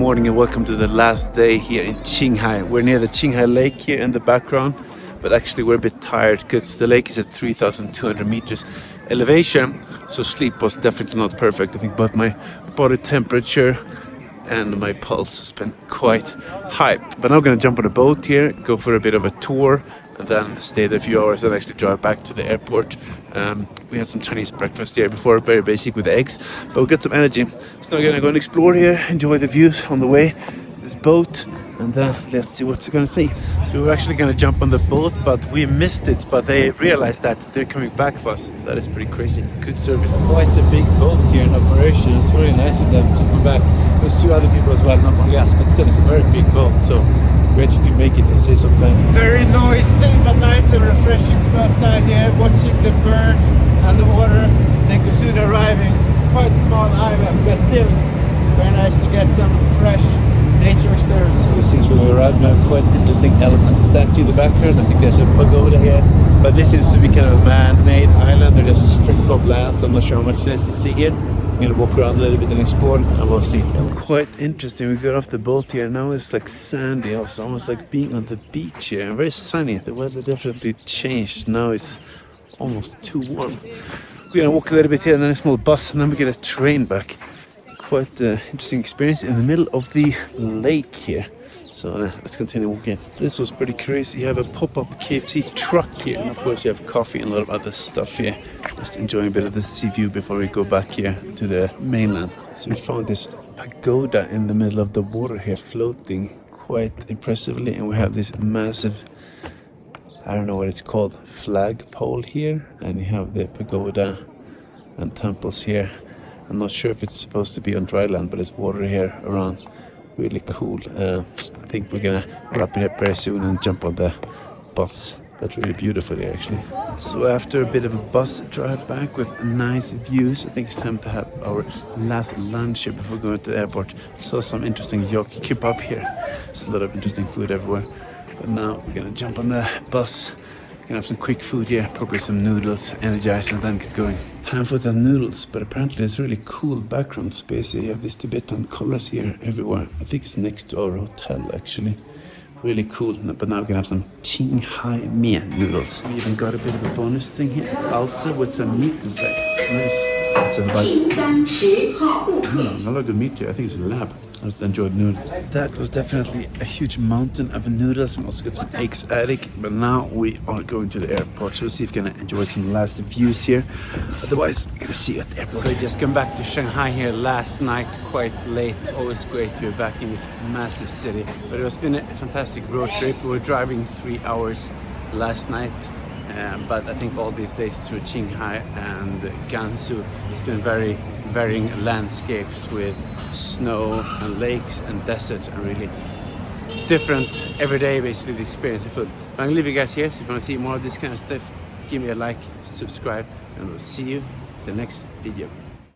morning and welcome to the last day here in Qinghai. We're near the Qinghai Lake here in the background, but actually we're a bit tired because the lake is at 3,200 meters elevation, so sleep was definitely not perfect. I think both my body temperature and my pulse has been quite high. But now I'm gonna jump on a boat here, go for a bit of a tour, and then stay there a few hours and actually drive back to the airport. We had some Chinese breakfast here before, very basic with eggs, but we got some energy. So we're gonna go and explore here, enjoy the views on the way, this boat, and then let's see what we're gonna see. So we were actually gonna jump on the boat, but we missed it, but they realized that they're coming back for us. That is pretty crazy. Good service. Quite a big boat here in operation. It's really nice of them to come back. There's two other people as well, not only us, but still it's a very big boat, so great you can make it, they say sometimes. Very noisy, but nice and refreshing to go outside here, watching the birds and the water. Then soon arriving, quite small island, but still very nice to get some fresh nature experience. So since we arrived, we have quite an interesting elephant statue in the background. I think there's a pagoda here, but this seems to be kind of a man-made island. They're just strip of land, so I'm not sure how much there is to see here. I'm gonna walk around a little bit and explore, and we'll see. Quite interesting. We got off the boat here. Now it's like sandy. It's almost like being on the beach here. Very sunny. The weather definitely changed. Now it's almost too warm. We're gonna walk a little bit here, and then a small bus, and then we get a train back. Quite an interesting experience in the middle of the lake here. So let's continue walking. This was pretty crazy. You have a pop-up KFC truck here, and of course you have coffee and a lot of other stuff here. Just enjoying a bit of the sea view before we go back here to the mainland. So we found this pagoda in the middle of the water here, floating quite impressively, and we have this massive, I don't know what it's called, flagpole here, and you have the pagoda and temples here. I'm not sure if it's supposed to be on dry land, but it's water here around. Really cool. I think we're gonna wrap it up very soon and jump on the bus. That's really beautiful here actually. So after a bit of a bus drive back with nice views, I think it's time to have our last lunch here before going to the airport. Saw some interesting gnocchi kebab here. There's a lot of interesting food everywhere. But now we're gonna jump on the bus. Gonna have some quick food here, probably some noodles, energize, and then get going. Time for the noodles, but apparently there's really cool background space here. You have these Tibetan colors here everywhere. I think it's next to our hotel actually. Really cool. But now we're gonna have some Qinghai noodles. We even got a bit of a bonus thing here, balsa with some meat inside. Nice. It's a lot of good meat here. I think it's a lab. I just enjoyed noodles. That was definitely a huge mountain of noodles. We also got some eggs attic, but now we are going to the airport. So we'll see if we're gonna enjoy some last views here. Otherwise, we're gonna see you at the airport. So I just come back to Shanghai here last night, quite late. Always great to be back in this massive city. But it has been a fantastic road trip. We were driving 3 hours last night. But I think all these days through Qinghai and Gansu, it's been very varying landscapes with snow and lakes and deserts, and really different every day basically the experience of food. But I'm gonna leave you guys here, so if you want to see more of this kind of stuff, give me a like, subscribe, and we'll see you in the next video.